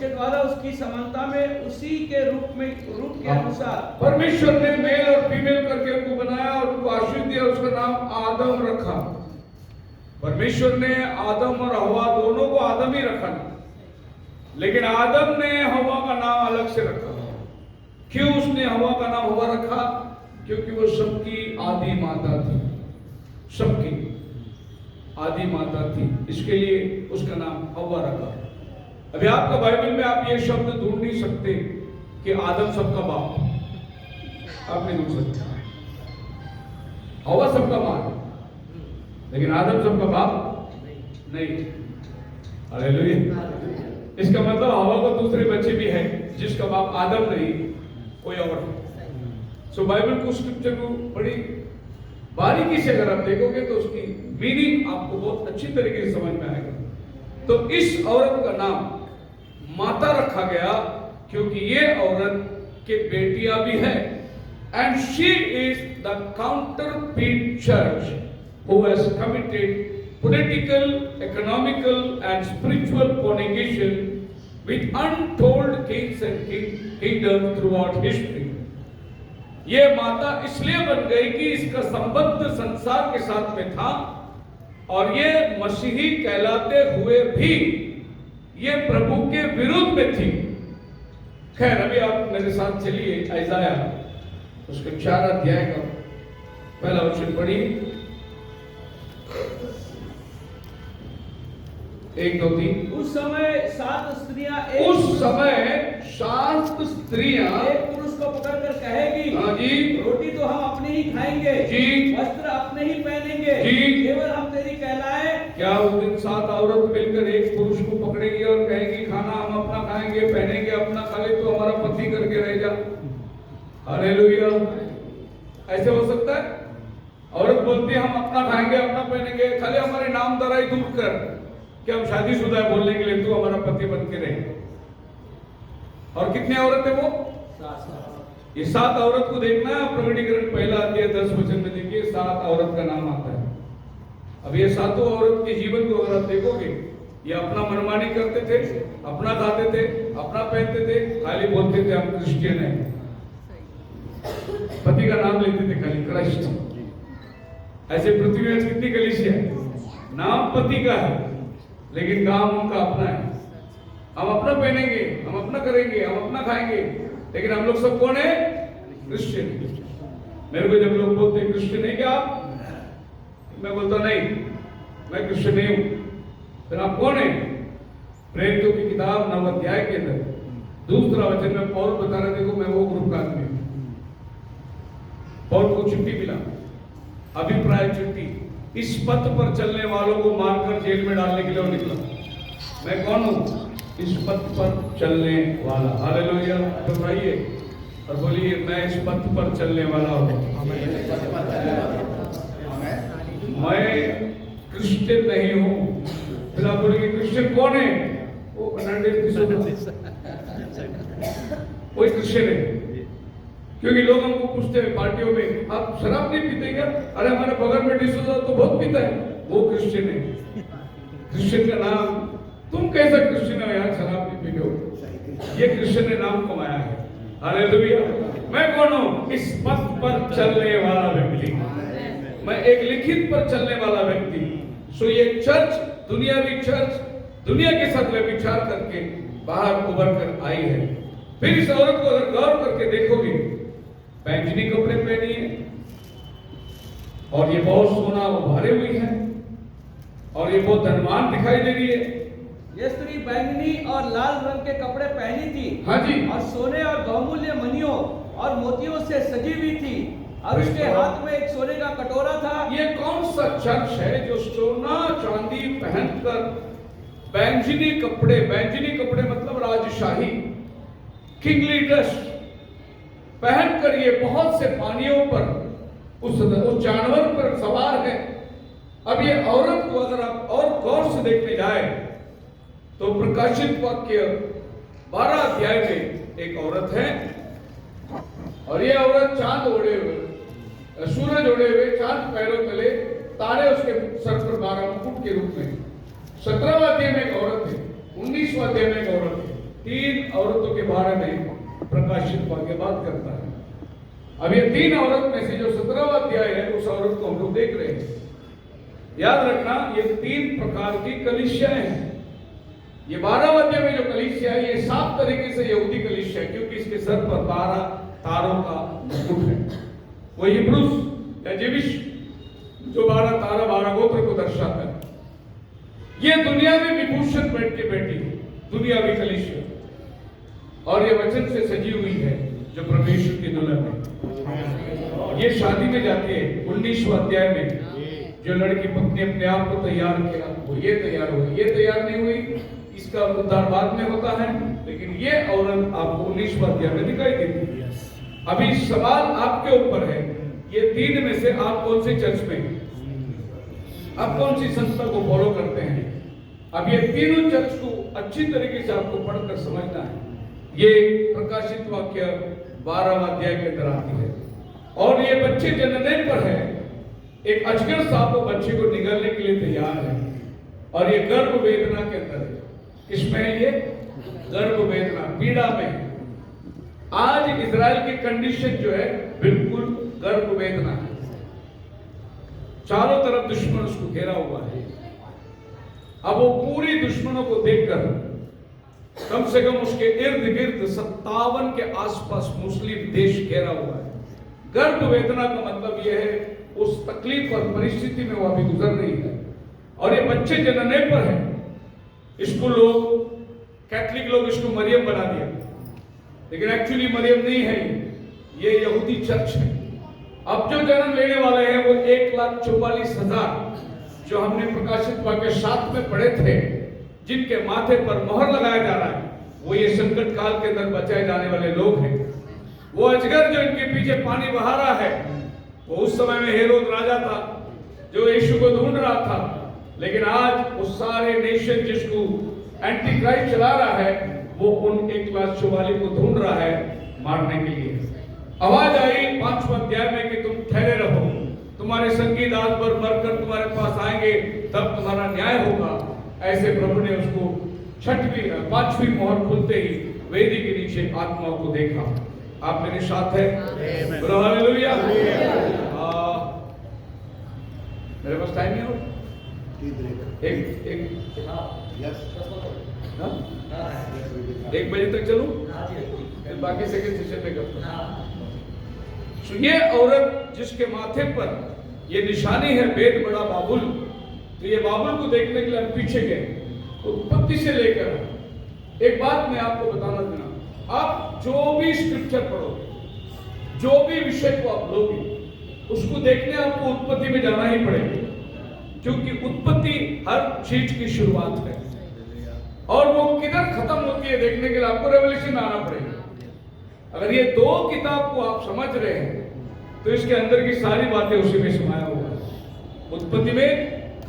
उसके द्वारा उसकी समानता में उसी के रूप के अनुसार परमेश्वर ने मेल और फीमेल करके उनको बनाया और उनको आशीष दिया, उसका नाम आदम रखा। परमेश्वर ने आदम और हवा दोनों को आदम ही रखा, लेकिन आदम ने हवा का नाम अलग से रखा। क्यों उसने हवा का नाम हवा रखा? क्योंकि वो सबकी आदि माता थी, सबकी आदि माता थी, इसके लिए उसका नाम हवा रखा। अभी आपका बाइबल में आप ये शब्द ढूंढ नहीं सकते कि आदम सबका बाप, आप नहीं ढूंढ सकते। हवा सबका मां, लेकिन आदम सबका बाप नहीं। हालेलुया। इसका मतलब हवा को दूसरे बच्चे भी हैं जिसका बाप आदम नहीं कोई और। सो बाइबल को, स्क्रिप्चर को बड़ी बारीकी से अगर आप देखोगे तो उसकी मीनिंग आपको बहुत अच्छी तरीके से समझ में आएगा। तो इस औरत का नाम माता रखा गया क्योंकि ये औरत के बेटियां भी है, and she is the counterfeit church who has committed political, economical and spiritual connivance with untold kings and kingdoms throughout history. ये माता इसलिए बन गई कि इसका संबंध संसार के साथ में था, और ये मसीही कहलाते हुए भी ये प्रभु के विरुद्ध में थी। खैर, अभी आप मेरे साथ चलिए यशायाह उसके 4 अध्याय का पहला वचन पढ़िए। 1, 2, 3। उस समय 7 स्त्रियां एक पुरुष को पकड़कर कहेगी, हाँ जी, रोटी तो हम अपने ही खाएंगे जी, वस्त्र अपने ही पहनेंगे जी, केवल हम तेरी कहलाए। क्या उस दिन 7 औरत मिलकर एक पुरुष को पकड़ेगी और कहेगी खाना हम अपना खाएंगे, पहनेंगे अपना, खाली तो हमारा पति करके रह जा। हालेलुया। ऐसे हो सकता है? औरत बोलती है हम अपना खाएंगे अपना पहनेंगे, खाली हमारे नाम दराई दूर कर कि हम शादीशुदा है बोलने के लिए, तू हमारा पति बन के रहे। और कितने औरत है वो? 7। ये 7 औरत को देखना है। प्रकटीकरण पहला अध्याय 10 वचन में देखिए, 7 औरत का नाम आता है। अब ये 7 औरत के जीवन को अगर आप देखोगे, ये अपना मनमानी करते थे, अपना खाते थे, अपना पहनते थे, खाली बोलते थे हम क्रिश्चियन हैं, पति का नाम लेते थे खाली क्राइस्ट। ऐसे पृथ्वी में कितनी कलीसिया है, नाम पति का है लेकिन काम उनका अपना है। हम अपना पहनेंगे, हम अपना करेंगे, हम अपना खाएंगे, लेकिन हम लोग सब कौन है? क्रिश्चियन। मेरे को जब लोग बोलते हैं क्रिश्चियन है क्या आप, मैं बोलता नहीं, मैं क्रिश्चियन नहीं हूं। फिर आप कौन है? प्रेरितों की किताब 9 अध्याय के अंदर 2 वचन में पौल बता रहे, देखो मैं वो ग्रुप का आदमी हूं। पौल को चिट्ठी मिला, अभिप्राय चिट्ठी, इस पथ पर चलने वालों को मारकर जेल में डालने के लिए निकला। मैं कौन हूं? इस पथ पर चलने वाला। हालेलुया। तो भाइये और बोलिए, मैं इस पथ पर चलने वाला हूं। मैं क्रिश्चियन नहीं हूं। फिर आप बोलेंगे क्रिश्चियन कौन है? वो कोई क्रिश्चियन है। क्योंकि लोग हमको पूछते हैं पार्टियों में, आप शराब नहीं पीते क्या? अरे हमारे बगल में डिसोजा तो बहुत पीता है, वो क्रिश्चियन है। क्रिश्चियन का नाम, तुम कैसा क्रिश्चियन हो यार, शराब नहीं पीते हो? ये क्रिश्चियन ने नाम कमाया है। हालेलुया। मैं कौन हूं? इस पथ पर चलने वाला व्यक्ति। मैं एक लिखित पर चलने वाला व्यक्ति। सो ये चर्च, दुनियावी चर्च, दुनिया के साथ व्यभिचार करके बाहर उभर कर आई है। फिर इस औरत को अगर गौर करके देखोगे, बैंगनी कपड़े पहनी है और ये बहुत सोना उभारे हुई है और ये बहुत धनवान दिखाई दे रही है। ये स्त्री बैंगनी और लाल रंग के कपड़े पहनी थी, हाँ जी, और सोने और बहुमूल्य मणियों और मोतियों से सजी हुई थी, और उसके हाथ में एक सोने का कटोरा था। ये कौन सा चर्च है जो सोना चांदी पहनकर बैंगनी कपड़े मतलब राजशाही, किंगली ड्रेस पहनकर ये बहुत से पानियों पर उस जानवर पर सवार है। अब ये औरत को अगर आप और गौर से देखने जाए तो प्रकाशित वाक्य 12 अध्याय में एक औरत है, और ये औरत चांद ओढ़े हुए, सूरज ओढ़े हुए, चांद पैरों तले, तारे उसके सर पर 12 मुकुट के रूप में। 17वां अध्याय में एक औरत है, 19वां अध्याय में एक औरत है, 3 औरतों के बारे में प्रकाशित वाक्य बात करता है। अब ये 3 औरत में से जो 17वां अध्याय है उस औरत को हम लोग देख रहे हैं। याद रखना ये 3 प्रकार की कलीसियाएं हैं। ये 12वां अध्याय में जो कलीसिया है ये साफ तरीके से यहूदी कलीसिया है, क्योंकि इसके सर पर 12 तारों का मुकुट है। वो इब्रूस या जेविश जो 12 तारा 12 गोत्र को दर्शाता है। ये दुनिया में विभूषण बैठ के बैठी है, दुनियावी कलीसिया, और ये वचन से सजी हुई है जो परमेश्वर की दुल्हन है। ये शादी में जाके 19वां अध्याय में जो लड़की पत्नी अपने आप को तैयार किया वो ये तैयार हुई, ये तैयार नहीं हुई, इसका उद्धार बाद में होता है, लेकिन ये औरत आपको 19वां अध्याय में दिखाई देती है। अभी सवाल आपके ऊपर है, ये 3 में से आप कौन से चर्च में, आप कौन सी संस्था को फॉलो करते हैं? अब ये तीनों चर्च को अच्छी तरीके से आपको पढ़कर समझना है। ये प्रकाशित वाक्य 12वां अध्याय के अंदर आती है, और ये बच्चे जनने पर है। एक अजगर सांप बच्चे को निगलने के लिए तैयार है, और ये गर्भ वेदना के अंदर है। किसमें है ये? गर्भ वेदना, पीड़ा में। आज इजराइल की कंडीशन जो है बिल्कुल गर्भ वेदना है। चारों तरफ दुश्मन उसको घेरा हुआ है। अब वो पूरी दुश्मनों को देखकर कम से कम उसके इर्द गिर्द 57 के आसपास मुस्लिम देश घेरा हुआ है। गर्भ वेदना का मतलब यह है उस तकलीफ और परिस्थिति में वो अभी गुजर रही है, और ये बच्चे जनने पर है। इसको लोग, कैथलिक लोग इसको मरियम बना दिया, लेकिन एक्चुअली मरियम नहीं है, ये यहूदी चर्च है। अब जो जन्म लेने वाले हैं वो 1,44,000 जो हमने प्रकाशित वाक्य 7 में पढ़े थे, जिनके माथे पर मोहर लगाया जा रहा है, वो ये संकट काल के अंदर बचाए जाने वाले लोग हैं। वो अजगर जो इनके पीछे पानी बहा रहा है, वो उस समय में हेरोद राजा था जो यीशु को ढूंढ रहा था, लेकिन आज वो सारे नेशन जिसको एंटी क्राइस्ट चला रहा है वो उन 1,44,000 को ढूंढ रहा है मारने के लिए। आवाज आई 5वां अध्याय में कि तुम ठहरे रहो, तुम्हारे संगी दास पर मरकर तुम्हारे पास आएंगे, तब तुम्हारा न्याय होगा। ऐसे प्रभु ने उसको 5वीं मोहर खुलते ही वेदी के नीचे आत्माओं को देखा। आप मेरे साथ हैं? बोलो हालेलुया। मेरे पास टाइम नहीं हो, एक बजे तक चलूं, फिर बाकी सेकंड सेशन में करता हूं। तो ये औरत जिसके माथे पर ये निशानी है वेद बड़ा बाबुल, तो ये बाबुल को देखने के लिए हम पीछे गए, उत्पत्ति से लेकर। एक बात मैं आपको बताना चाहूंगा, आप जो भी स्क्रिप्चर पढ़ोगे, जो भी विषय को आप लोगे, उसको देखने आपको उत्पत्ति में जाना ही पड़ेगा, क्योंकि उत्पत्ति हर चीज की शुरुआत है, और वो किधर खत्म होती है देखने के लिए आपको रेवल्यूशन में आना पड़ेगा। अगर ये 2 किताब को आप समझ रहे हैं तो इसके अंदर की सारी बातें उसी में समाया हुआ है। उत्पत्ति में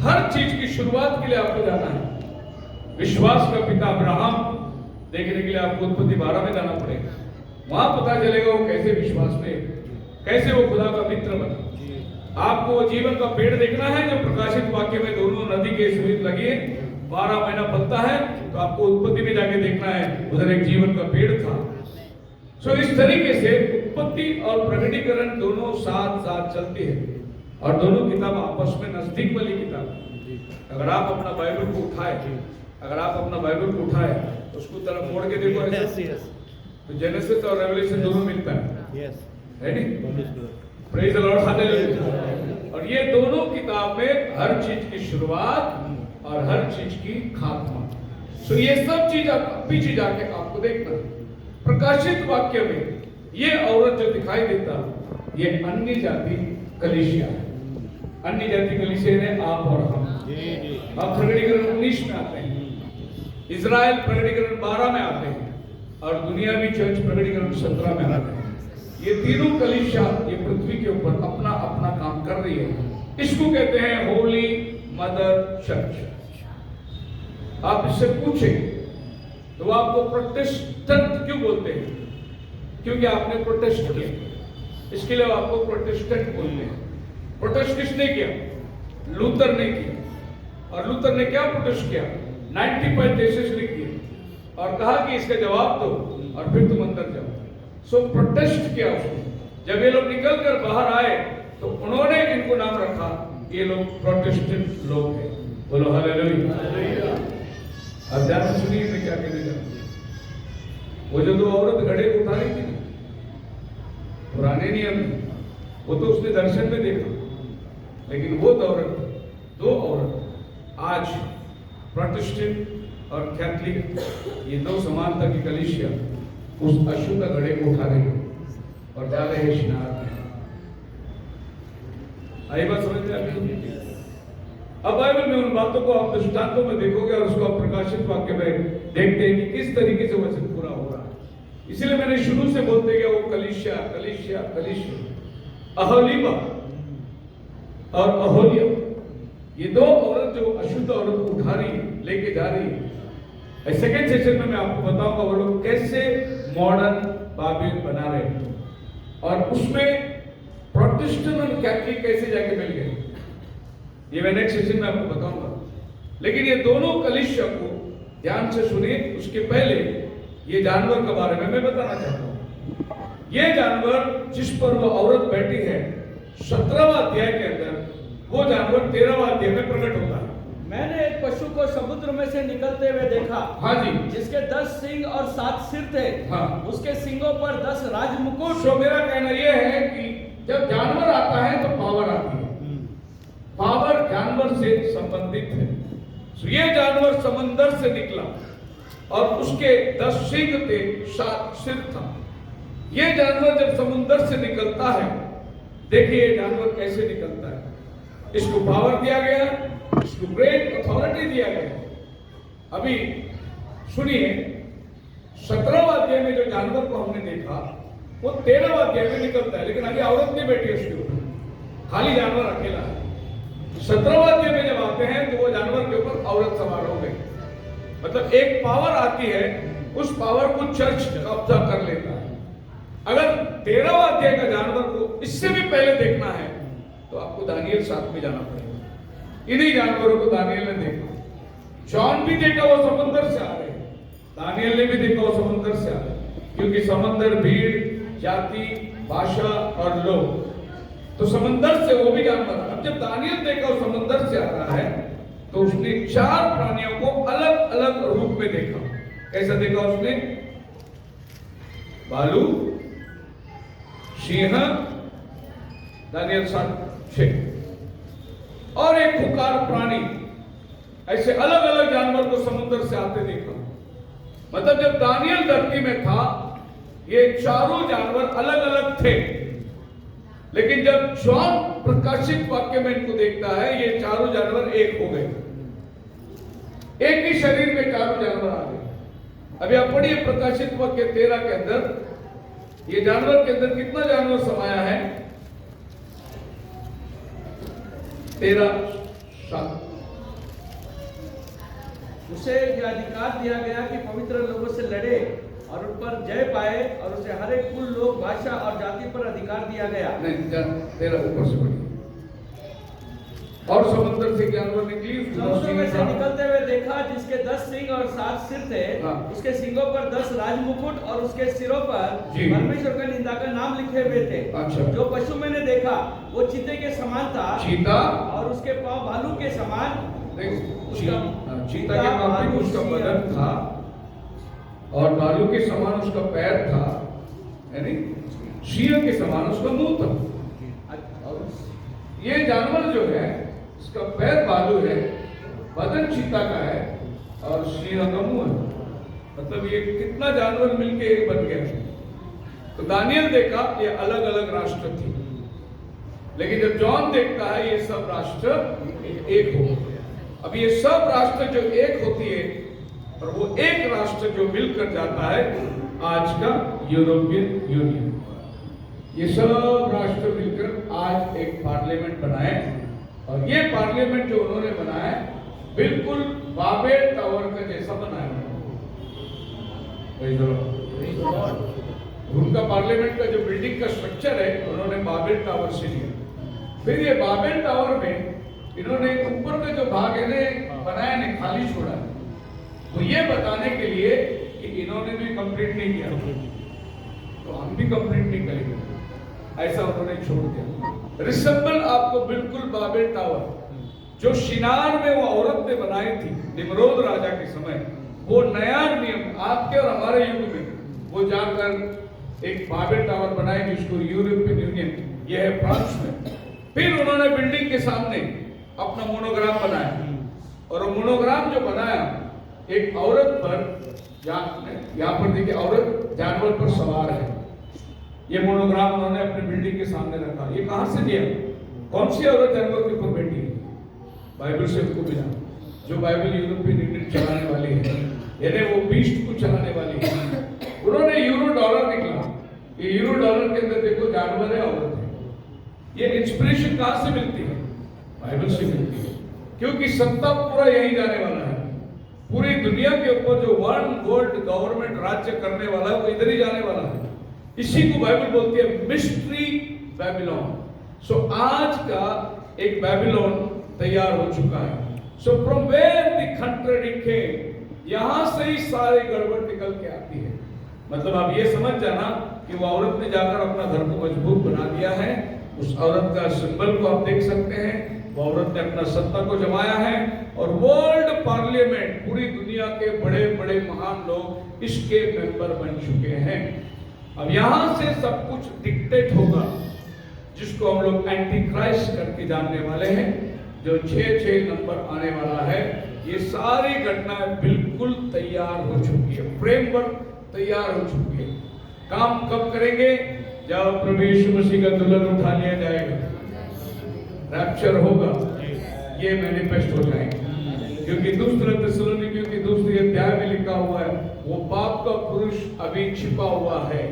हर चीज की शुरुआत के लिए आपको जाना है। विश्वास का पिता अब्राहम देखने के लिए आपको उत्पत्ति 12 में जाना पड़ेगा। वहां पता चलेगा वो कैसे विश्वास में, कैसे वो खुदा का मित्र बना। आपको जीवन का पेड़ देखना है जो प्रकाशित वाक्य में दोनों नदी के समीप लगी है, 12 महीना फलता है, तो आपको उत्पत्ति में जाके देखना है, उधर एक जीवन का पेड़ था। सो इस तरीके से उत्पत्ति और प्रकटीकरण दोनों साथ साथ चलती है, और दोनों किताब आपस में नजदीक वाली किताब। अगर आप अपना बाइबल को उठाए, उसको तरफ मोड़ के देखो ऐसा, तो जेनेसिस और रेवलेशन दोनों मिलता है। Ready? Praise the Lord, hallelujah. और ये दोनों किताब में हर चीज की शुरुआत और हर चीज की खात्मा। सो ये सब चीज आप पीछे जाके आपको देखना है। प्रकाशित वाक्य में ये औरत जो दिखाई देता, ये अन्य जाति कलीसिया है। अन्य जाति कलीसिया ने आप और हम। अब प्रकटीकरण 19 में आते हैं, इजराइल प्रकटीकरण 12 में आते हैं, और दुनियावी चर्च प्रकटीकरण 17 में आते हैं। ये तीनों कलीसिया ये पृथ्वी के ऊपर अपना अपना काम कर रही है। इसको कहते हैं होली मदर चर्च। आप इससे पूछें तो आपको प्रोटेस्टेंट क्यों बोलते हैं? क्योंकि आपने प्रोटेस्ट किया, इसके लिए आपको प्रोटेस्टेंट बोलते हैं। प्रोटेस्ट किसने किया? लूथर ने किया। और लूथर ने क्या प्रोटेस्ट किया? 95 थीसिस लिख दिए। और कहा कि इसका जवाब दो और फिर तुम अंदर जाओ। सो प्रोटेस्ट किया उसने। जब ये लोग निकल कर बाहर आए तो उन्होंने इनको नाम रखा, ये लोग प्रोटेस्टेंट लोग हैं। बोलो हालेलुया। अब ध्यान से सुनिए मैं क्या कहने जा रहा हूं। वो जो दो औरत घड़े को उठा रही थी ना, पुराने नियम में, वो तो उसने दर्शन में देखा, लेकिन वो दो औरत आज प्रोटेस्टेंट और कैथलिक, ये दो समानता की कलीसिया उस अशुद्ध घड़े को उठा रही है और जा रहे हैं शिनार में। आई बात समझ में आती है? अब बाइबल में उन बातों को आप दृष्टांतों में देखोगे और उसको आप प्रकाशित वाक्य में देखते हैं कि किस तरीके से वचन पूरा हो रहा है। इसलिए मैंने शुरू से बोलते गया वो कलीसिया कलीसिया कलीसिया, अहोलीबा और अहोलिया, ये दो औरत जो अशुद्ध औरत को उठा रही लेके जा रही है। सेकेंड सेशन में मैं आपको बताऊंगा वो लोग कैसे मॉडर्न बाबिल बना रहे हैं और उसमें प्रोटेस्टेंट और कैथलिक कैसे जाके मिल गए, ये मैं नेक्स्ट सेशन में आपको बताऊंगा। लेकिन ये दोनों कलीसिया को ध्यान से सुनिए। उसके पहले ये जानवर के बारे में मैं बताना चाहता हूं। ये जानवर जिस पर वो औरत बैठी है 17वां अध्याय के अंदर, वो जानवर 13वां अध्याय में प्रकट होता है। मैंने एक पशु को समुद्र में से निकलते हुए देखा। हाँ जी। जिसके 10 सिंग और 7 सिर थे। हाँ। उसके सिंगों पर 10 राजमुकुट। तो मेरा कहना यह है कि जब जानवर आता है तो पावर आती है। पावर जानवर से संबंधित है। तो ये जानवर समंदर से निकला और उसके 10 सिंग थे, 7 सिर था। ये जानवर जब समुद्र से निकलता है, देखिए ये जानवर कैसे निकलता है। इसको पावर दिया गया, इसको ग्रेट अथॉरिटी दिया गया। अभी सुनिए, 17वां अध्याय में जो जानवर को हमने देखा वो 13वां अध्याय में निकलता है, लेकिन अभी औरत नहीं बैठी उसके ऊपर, खाली जानवर अकेला है। 17वां अध्याय में जब आते हैं तो वो जानवर के ऊपर औरत सवार हो गई। मतलब एक पावर आती है, उस पावर को चर्च कब्जा कर लेता है। अगर 13वां अध्याय का जानवर को इससे भी पहले देखना है तो आपको दानियल 7 में जाना पड़ेगा। इन्हीं जानवरों को दानियल ने देखा। जॉन भी देखा वो समंदर से आ रहे, दानियल ने भी देखा वो समंदर से आ रहे, क्योंकि समंदर भीड़, जाति, भाषा और लोग, तो समंदर से वो भी जानवर। अब जब दानियल देखा वो समंदर से आ रहा है तो उसने 4 प्राणियों को अलग अलग रूप में देखा। कैसा देखा उसने? भालू, सिंह, दानियल 7:6 और एक खुंखार प्राणी, ऐसे अलग अलग जानवर को समुद्र से आते देखा। मतलब जब दानियल धरती में था ये चारों जानवर अलग अलग थे, लेकिन जब जॉन प्रकाशित वाक्य में इनको देखता है ये चारों जानवर एक हो गए, एक ही शरीर में चारों जानवर आ गए। अभी आप पढ़िए प्रकाशित वाक्य 13 के अंदर, ये जानवर के अंदर कितना जानवर समाया है? 13:7। उसे यह अधिकार दिया गया कि पवित्र लोगों से लड़े और उन पर जय पाए, और उसे हर एक कुल, लोग, भाषा और जाति पर अधिकार दिया गया। नहीं, 13 ऊपर से पढ़िए। और समुद्र से जानवर निकली, समुद्र में से निकलते हुए देखा जिसके 10 सिंग और 7 सिर थे। हाँ। उसके सिंगों पर 10 राजमुकुट और उसके सिरों पर परमेश्वर का निंदा का नाम लिखे हुए थे। अच्छा। जो पशु मैंने देखा वो चीते के समान था, चीता, और उसके पांव भालू के समान। चीता के पांव में उसका बदन था और भालू के समान उसका पैर था, यानी सिंह के समान उसका मुंह था। ये जानवर जो है इसका पैर भालू है, बदन चीता का है और सिंह का मुंह है। मतलब ये कितना जानवर मिलके एक बन गया। तो दानियल देखा ये अलग अलग राष्ट्र थी, लेकिन जब जॉन देखता है ये सब राष्ट्र एक हो। अब ये सब राष्ट्र जो एक होती है और वो एक राष्ट्र जो मिलकर जाता है आज का यूरोपियन यूनियन, ये सब राष्ट्र मिलकर आज एक पार्लियामेंट बनाए। और ये पार्लियामेंट जो उन्होंने बनाया बिल्कुल बाबेल टावर का जैसा बनाया। उनका पार्लियामेंट का जो बिल्डिंग का स्ट्रक्चर है उन्होंने बाबेल टावर से लिया। फिर ये बाबेल टावर में इन्होंने ऊपर का जो भाग है बनाया, ने खाली छोड़ा। तो ये बताने के लिए कि इन्होंने भी कंप्लीट नहीं किया तो हम भी कंप्लीट नहीं करेंगे, ऐसा उन्होंने छोड़ दिया। रिसेंबल आपको बिल्कुल बाबेल टावर जो शिनार में वो औरत ने बनाई थी निम्रोद राजा के समय, वो नया नियम आपके और हमारे युग में वो जाकर एक बाबेल टावर बनाए जिसको यूरोपियन यूनियन, ये है फ्रांस में। फिर उन्होंने बिल्डिंग के सामने अपना मोनोग्राम बनाया और वो मोनोग्राम जो बनाया एक औरत पर, यहाँ पर देखिए औरत जानवर पर सवार है, ये मोनोग्राम उन्होंने अपने बिल्डिंग के सामने रखा। ये कहां से दिया? कौन सी औरत जानवर के ऊपर बैठी है? बाइबल से उनको मिला, जो बाइबल यूरोपियन यूनियन चलाने वाली है, यानी वो बीस्ट को चलाने वाली है। उन्होंने यूरो डॉलर निकला, ये यूरो डॉलर के अंदर देखो जानवर है, औरत है। ये इंस्पिरेशन कहां से मिलती है? बाइबल से मिलती है, क्योंकि सत्ता पूरा यही जाने वाला है। पूरी दुनिया के ऊपर जो वर्ल्ड गवर्नमेंट राज्य करने वाला है वो इधर ही जाने वाला है। इसी को बाइबल बोलती है मिस्ट्री बैबिलोन। सो आज का एक बैबिलोन तैयार हो चुका है। So from where the contradiction, यहां से ही सारे गड़बड़ निकल के आती है। मतलब आप ये समझ जाना कि वो औरत ने जाकर अपना घर को मजबूत बना दिया है। उस औरत का सिंबल को आप देख सकते हैं, वो औरत ने अपना सत्ता को जमाया है और वर्ल्ड पार्लियामेंट, पूरी दुनिया के बड़े बड़े महान लोग इसके मेंबर बन चुके हैं। अब यहां से सब कुछ डिक्टेट होगा, जिसको हम लोग एंटी क्राइस्ट करके जानने वाले हैं, जो 6 नंबर आने वाला है। ये सारी घटनाएं बिल्कुल तैयार हो चुकी है, फ्रेमवर्क तैयार हो चुकी है। काम कब करेंगे? जब प्रभु यीशु मसीह का दुल्हन उठा लिया जाएगा, रैप्चर होगा, ये मैनिफेस्ट हो जाएगा। क्योंकि दूसरा थिस्सलुनीकियों की दूसरी अध्याय में लिखा हुआ है, वो पाप का पुरुष अभी छिपा हुआ है,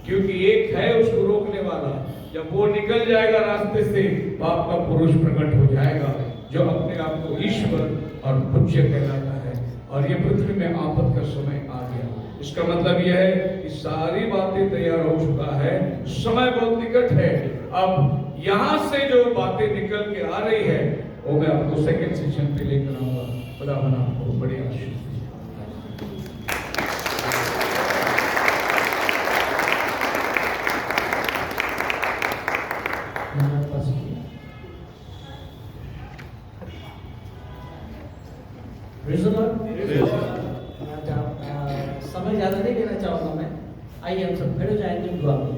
क्योंकि एक है उसको रोकने वाला। जब वो निकल जाएगा रास्ते से, पाप का पुरुष प्रकट हो जाएगा, जो अपने आप को ईश्वर और पूज्य कहलाता है। और ये पृथ्वी में आफत का समय आ गया। इसका मतलब यह है कि सारी बातें तैयार हो चुका है, समय बहुत निकट है। अब यहां से जो बातें निकल के आ रही है वो मैं आपको सेकंड सेशन पे लेकर आऊंगा। खुदा बना आपको बड़ी आशीष। समय ज्यादा नहीं लेना चाहूंगा मैं। आइए हम सब खड़े हो जाएंगे दुआ में।